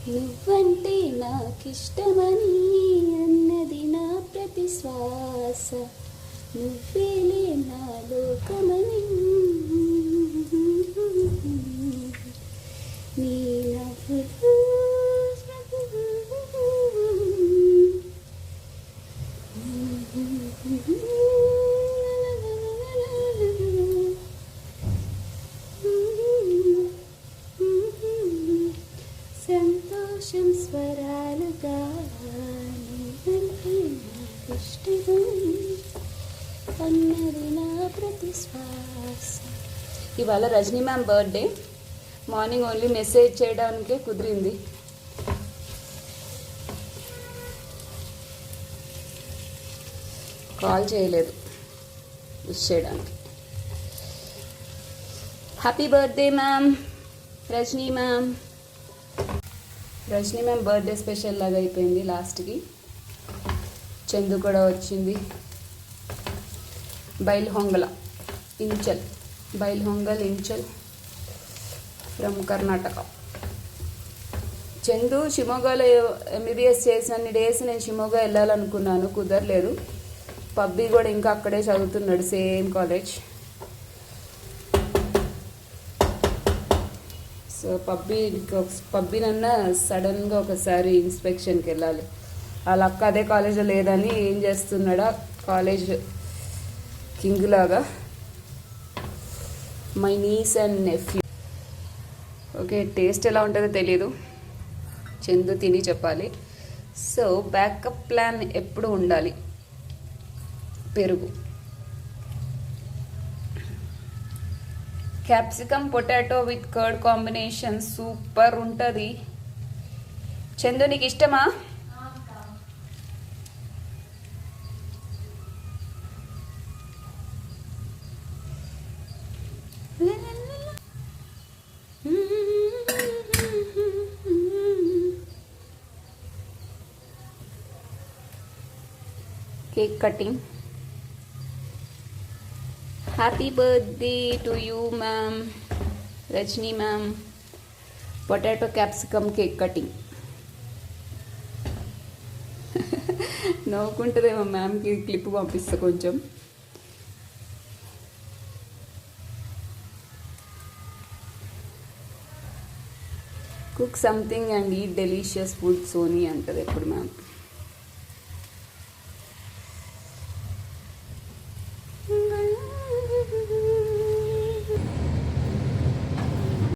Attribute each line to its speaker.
Speaker 1: నువ్వంటే నాకిష్టమని అన్నది నా ప్రతి శ్వాస, నువ్వేలే నా లోకమని నీ నవ్వులు సంతోషం స్వరాలుగా ఇష్టమని అన్నది నా ప్రతి శ్వాస. ఇవాళ Rajani ma'am birthday. Morning only message చేయడానికే కుదిరింది. కాల్ చేయలేదు విష్ చేయడానికి. Happy birthday ma'am, Rajani ma'am. Rajani ma'am birthday special లాగా అయిపోయింది లాస్ట్కి. చందు కూడా వచ్చింది. బైల్హొంగల్ ఇంచల్ ఫ్రమ్ కర్ణాటక. చందు షిమోగాలో ఎంబీబీఎస్ చేసినన్ని డేస్ నేను షిమోగా వెళ్ళాలనుకున్నాను, కుదరలేదు. పబ్బీ కూడా ఇంకా అక్కడే చదువుతున్నాడు, సేమ్ కాలేజ్. సో పబ్బీనన్నా సడన్గా ఒకసారి ఇన్స్పెక్షన్కి వెళ్ళాలి. వాళ్ళ అక్క అదే కాలేజ్లో లేదని ఏం చేస్తున్నాడా కాలేజ్ కింగ్ లాగా. My niece and nephew. Okay, taste ఎలా ఉంటుందో తెలీదు, చందు తిని చెప్పాలి. సో బ్యాకప్ ప్లాన్ ఎప్పుడు ఉండాలి. పెరుగు, capsicum potato with curd combination super ఉంటుంది. చందు నీకు ఇష్టమా? Cake cutting. Happy birthday to you ma'am, Rajani ma'am. Potato capsicum cake cutting. నవ్వుకుంటుందేమో మ్యామ్కి క్లిప్ పంపిస్తా కొంచెం. Cook something and eat delicious food Soni అంటది ఎప్పుడు మ్యామ్.